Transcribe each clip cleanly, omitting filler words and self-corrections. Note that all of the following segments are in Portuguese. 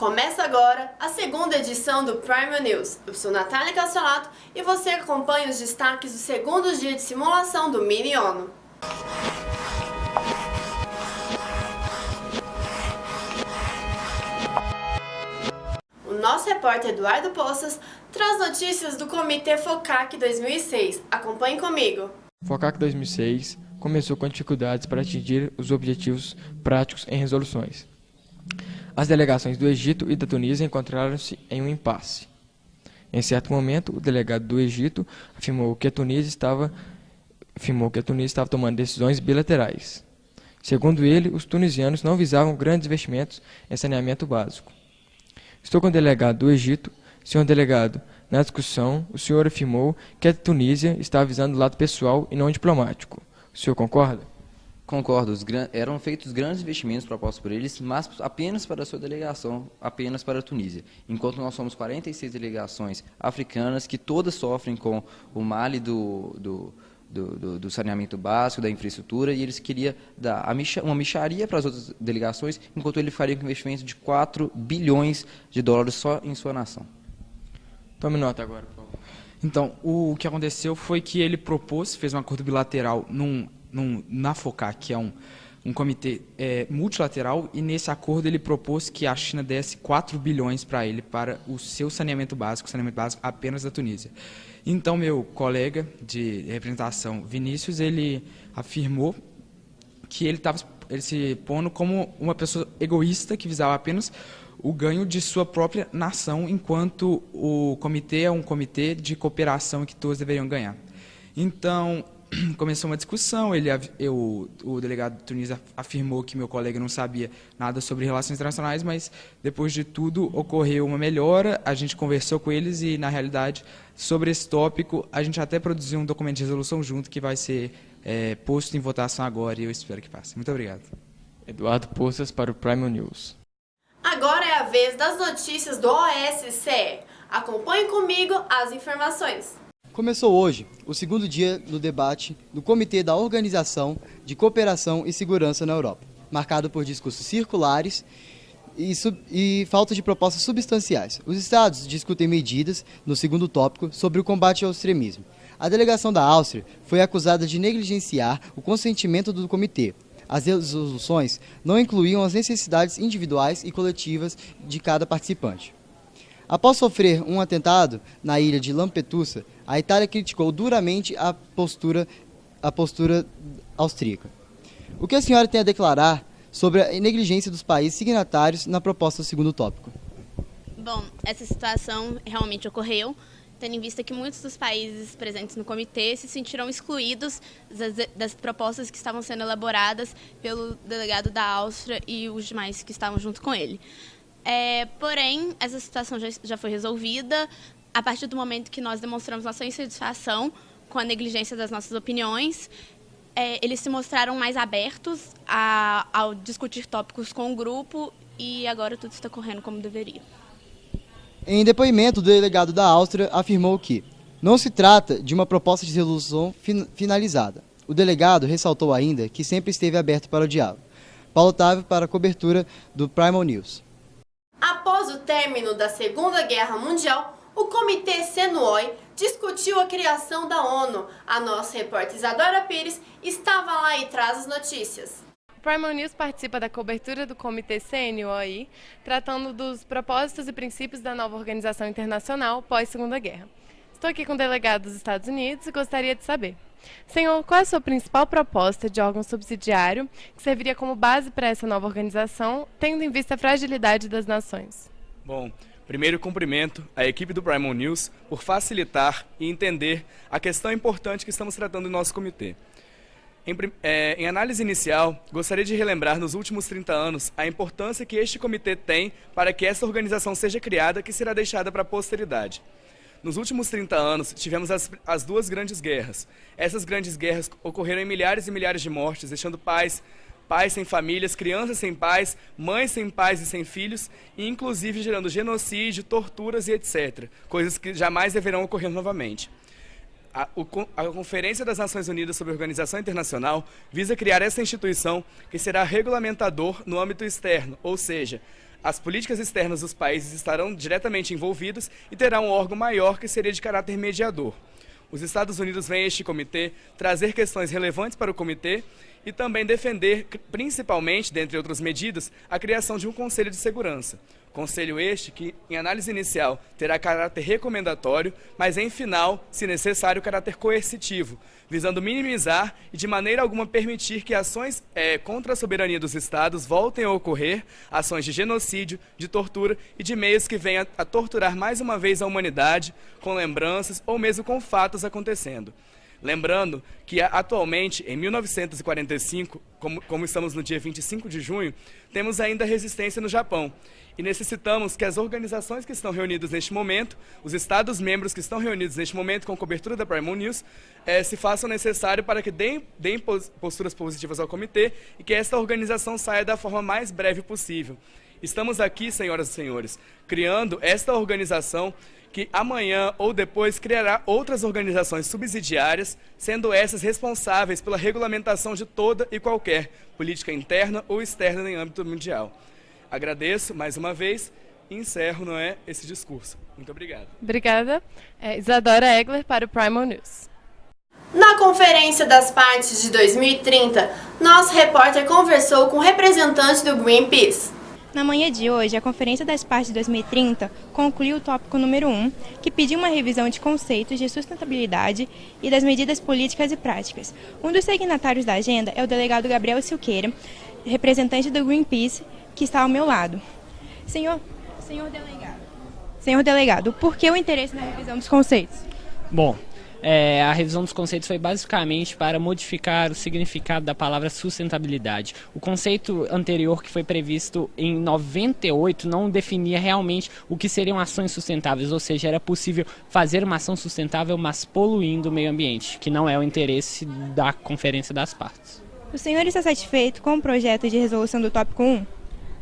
Começa agora a segunda edição do Prime News. Eu sou Natália Cassolato e você acompanha os destaques do segundo dia de simulação do Mini ONU. O nosso repórter Eduardo Poças traz notícias do Comitê FOCAC 2006. Acompanhe comigo. FOCAC 2006 começou com dificuldades para atingir os objetivos práticos em resoluções. As delegações do Egito e da Tunísia encontraram-se em um impasse. Em certo momento, o delegado do Egito afirmou que a Tunísia estava tomando decisões bilaterais. Segundo ele, os tunisianos não visavam grandes investimentos em saneamento básico. Estou com o delegado do Egito. Senhor delegado, na discussão, o senhor afirmou que a Tunísia está visando o lado pessoal e não diplomático. O senhor concorda? Concordo, eram feitos grandes investimentos propostos por eles, mas apenas para a sua delegação, apenas para a Tunísia. Enquanto nós somos 46 delegações africanas que todas sofrem com o male do saneamento básico, da infraestrutura, e eles queriam dar uma mixaria para as outras delegações, enquanto ele faria um investimento de 4 bilhões de dólares só em sua nação. Tome nota agora, por favor. Então, o que aconteceu foi que ele fez um acordo bilateral na FOCAC, que é um comitê multilateral, e nesse acordo ele propôs que a China desse 4 bilhões para ele, para o seu saneamento básico apenas da Tunísia. Então, meu colega de representação, Vinícius, ele afirmou que ele se pondo como uma pessoa egoísta que visava apenas o ganho de sua própria nação, enquanto o comitê é um comitê de cooperação que todos deveriam ganhar. Então, começou uma discussão, o delegado de Tunísia afirmou que meu colega não sabia nada sobre relações internacionais, mas depois de tudo ocorreu uma melhora, a gente conversou com eles e, na realidade, sobre esse tópico, a gente até produziu um documento de resolução junto que vai ser posto em votação agora e eu espero que passe. Muito obrigado. Eduardo Poças para o Prime News. Agora é a vez das notícias do OSCE. Acompanhe comigo as informações. Começou hoje o segundo dia do debate do Comitê da Organização de Cooperação e Segurança na Europa, marcado por discursos circulares e falta de propostas substanciais. Os Estados discutem medidas, no segundo tópico, sobre o combate ao extremismo. A delegação da Áustria foi acusada de negligenciar o consentimento do comitê. As resoluções não incluíam as necessidades individuais e coletivas de cada participante. Após sofrer um atentado na ilha de Lampedusa, a Itália criticou duramente a postura austríaca. O que a senhora tem a declarar sobre a negligência dos países signatários na proposta do segundo tópico? Bom, essa situação realmente ocorreu, tendo em vista que muitos dos países presentes no comitê se sentiram excluídos das propostas que estavam sendo elaboradas pelo delegado da Áustria e os demais que estavam junto com ele. Porém, essa situação já foi resolvida a partir do momento que nós demonstramos nossa insatisfação com a negligência das nossas opiniões. Eles se mostraram mais abertos ao discutir tópicos com o grupo e agora tudo está correndo como deveria. Em depoimento, o delegado da Áustria afirmou que não se trata de uma proposta de resolução finalizada. O delegado ressaltou ainda que sempre esteve aberto para o diálogo. Paulo Otávio para a cobertura do Prime News. Após o término da Segunda Guerra Mundial, o Comitê CENOI discutiu a criação da ONU. A nossa repórter Isadora Pires estava lá e traz as notícias. O Prime News participa da cobertura do Comitê CNOI, tratando dos propósitos e princípios da nova organização internacional pós-Segunda Guerra. Estou aqui com o delegado dos Estados Unidos e gostaria de saber: senhor, qual é a sua principal proposta de órgão subsidiário que serviria como base para essa nova organização, tendo em vista a fragilidade das nações? Bom, primeiro cumprimento a equipe do Prime News por facilitar e entender a questão importante que estamos tratando no nosso comitê. Em análise inicial, gostaria de relembrar nos últimos 30 anos a importância que este comitê tem para que essa organização seja criada, que será deixada para a posteridade. Nos últimos 30 anos, tivemos as duas grandes guerras. Essas grandes guerras ocorreram em milhares e milhares de mortes, deixando pais sem famílias, crianças sem pais, mães sem pais e sem filhos, e inclusive gerando genocídio, torturas e etc. Coisas que jamais deverão ocorrer novamente. A Conferência das Nações Unidas sobre a Organização Internacional visa criar essa instituição que será regulamentador no âmbito externo, ou seja, as políticas externas dos países estarão diretamente envolvidas e terá um órgão maior que seria de caráter mediador. Os Estados Unidos vêm a este comitê trazer questões relevantes para o comitê e também defender, principalmente, dentre outras medidas, a criação de um Conselho de Segurança. Conselho este que, em análise inicial, terá caráter recomendatório, mas, em final, se necessário, caráter coercitivo, visando minimizar e, de maneira alguma, permitir que ações contra a soberania dos Estados voltem a ocorrer, ações de genocídio, de tortura e de meios que venham a torturar mais uma vez a humanidade, com lembranças ou mesmo com fatos acontecendo. Lembrando que atualmente, em 1945, como estamos no dia 25 de junho, temos ainda resistência no Japão. E necessitamos que as organizações que estão reunidas neste momento, os Estados-membros que estão reunidos neste momento com cobertura da Primal News, se façam necessário para que deem posturas positivas ao comitê e que esta organização saia da forma mais breve possível. Estamos aqui, senhoras e senhores, criando esta organização que amanhã ou depois criará outras organizações subsidiárias, sendo essas responsáveis pela regulamentação de toda e qualquer política interna ou externa em âmbito mundial. Agradeço mais uma vez e encerro, esse discurso. Muito obrigado. Obrigada. Isadora Egler para o Primal News. Na Conferência das Partes de 2030, nosso repórter conversou com representantes do Greenpeace. Na manhã de hoje, a Conferência das Partes de 2030 concluiu o tópico número 1, que pediu uma revisão de conceitos de sustentabilidade e das medidas políticas e práticas. Um dos signatários da agenda é o delegado Gabriel Silqueira, representante do Greenpeace, que está ao meu lado. Senhor delegado, por que o interesse na revisão dos conceitos? Bom, a revisão dos conceitos foi basicamente para modificar o significado da palavra sustentabilidade. O conceito anterior, que foi previsto em 98, não definia realmente o que seriam ações sustentáveis, ou seja, era possível fazer uma ação sustentável, mas poluindo o meio ambiente, que não é o interesse da Conferência das Partes. O senhor está satisfeito com o projeto de resolução do tópico 1?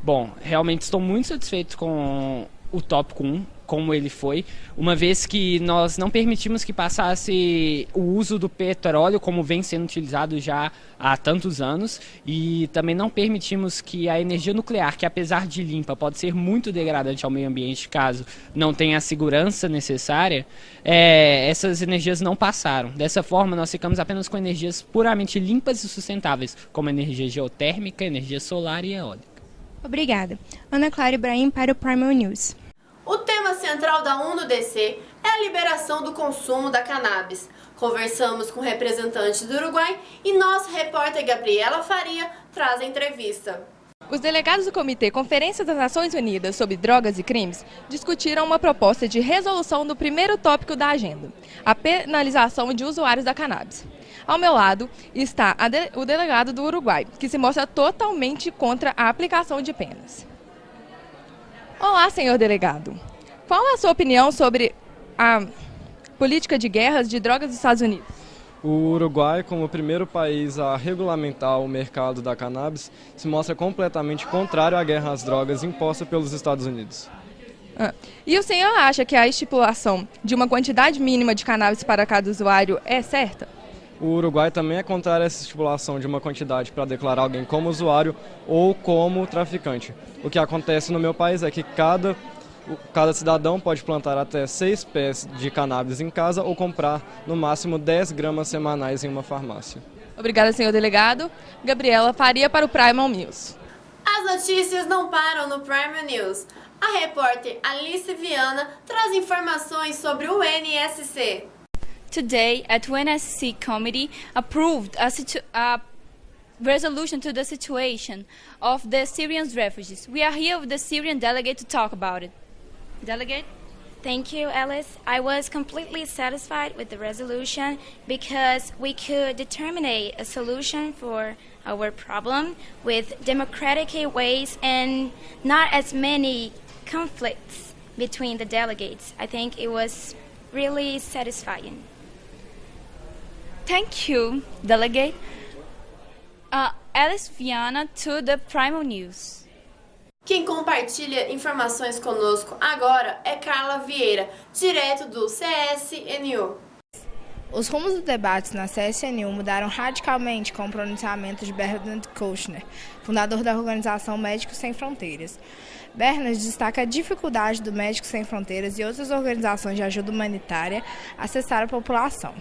Bom, realmente estou muito satisfeito com o tópico 1, como ele foi, uma vez que nós não permitimos que passasse o uso do petróleo, como vem sendo utilizado já há tantos anos, e também não permitimos que a energia nuclear, que apesar de limpa, pode ser muito degradante ao meio ambiente caso não tenha a segurança necessária, essas energias não passaram. Dessa forma, nós ficamos apenas com energias puramente limpas e sustentáveis, como energia geotérmica, energia solar e eólica. Obrigada. Ana Clara Ibrahim para o Primal News. O tema central da UNODC é a liberação do consumo da cannabis. Conversamos com representantes do Uruguai e nossa repórter Gabriela Faria traz a entrevista. Os delegados do Comitê Conferência das Nações Unidas sobre Drogas e Crimes discutiram uma proposta de resolução do primeiro tópico da agenda, a penalização de usuários da cannabis. Ao meu lado está o delegado do Uruguai, que se mostra totalmente contra a aplicação de penas. Olá, senhor delegado. Qual é a sua opinião sobre a política de guerras de drogas dos Estados Unidos? O Uruguai, como o primeiro país a regulamentar o mercado da cannabis, se mostra completamente contrário à guerra às drogas imposta pelos Estados Unidos. E o senhor acha que a estipulação de uma quantidade mínima de cannabis para cada usuário é certa? O Uruguai também é contrário a essa estipulação de uma quantidade para declarar alguém como usuário ou como traficante. O que acontece no meu país é que cada cidadão pode plantar até 6 pés de cannabis em casa ou comprar no máximo 10 gramas semanais em uma farmácia. Obrigada, senhor delegado. Gabriela Faria para o Primal News. As notícias não param no Primal News. A repórter Alice Viana traz informações sobre o NSC. Today, a UNSC committee approved a resolution to the situation of the Syrian refugees. We are here with the Syrian delegate to talk about it. Delegate? Thank you, Alice. I was completely satisfied with the resolution because we could determine a solution for our problem with democratic ways and not as many conflicts between the delegates. I think it was really satisfying. Thank you, Delegate. Alice Viana to the Primal News. Quem compartilha informações conosco agora é Carla Vieira, direto do CSNU. Os rumos dos debates na CSNU mudaram radicalmente com o pronunciamento de Bernard Kouchner, fundador da Organização Médicos Sem Fronteiras. Bernard destaca a dificuldade do Médicos Sem Fronteiras e outras organizações de ajuda humanitária acessar a população.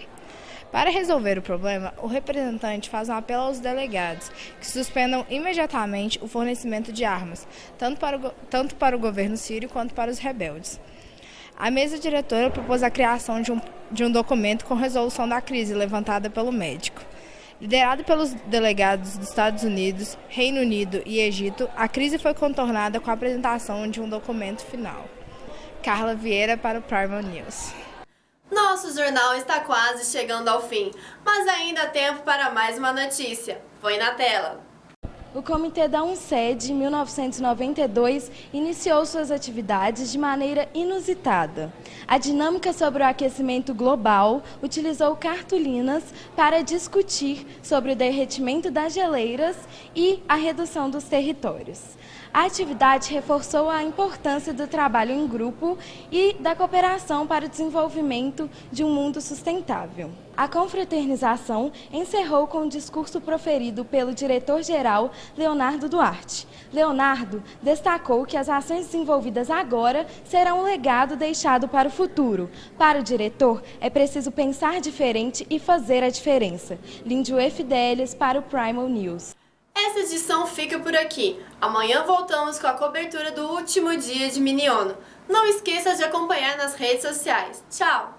Para resolver o problema, o representante faz um apelo aos delegados que suspendam imediatamente o fornecimento de armas, tanto para o governo sírio quanto para os rebeldes. A mesa diretora propôs a criação de um documento com resolução da crise levantada pelo médico. Liderado pelos delegados dos Estados Unidos, Reino Unido e Egito, a crise foi contornada com a apresentação de um documento final. Carla Vieira para o Primal News. Nosso jornal está quase chegando ao fim, mas ainda há tempo para mais uma notícia. Põe na tela. O Comitê da UNCED, em 1992, iniciou suas atividades de maneira inusitada. A dinâmica sobre o aquecimento global utilizou cartolinas para discutir sobre o derretimento das geleiras e a redução dos territórios. A atividade reforçou a importância do trabalho em grupo e da cooperação para o desenvolvimento de um mundo sustentável. A confraternização encerrou com um discurso proferido pelo diretor-geral Leonardo Duarte. Leonardo destacou que as ações desenvolvidas agora serão um legado deixado para o futuro. Para o diretor, é preciso pensar diferente e fazer a diferença. Lindio Fidelis para o Primal News. Essa edição fica por aqui. Amanhã voltamos com a cobertura do último dia de Miniono. Não esqueça de acompanhar nas redes sociais. Tchau!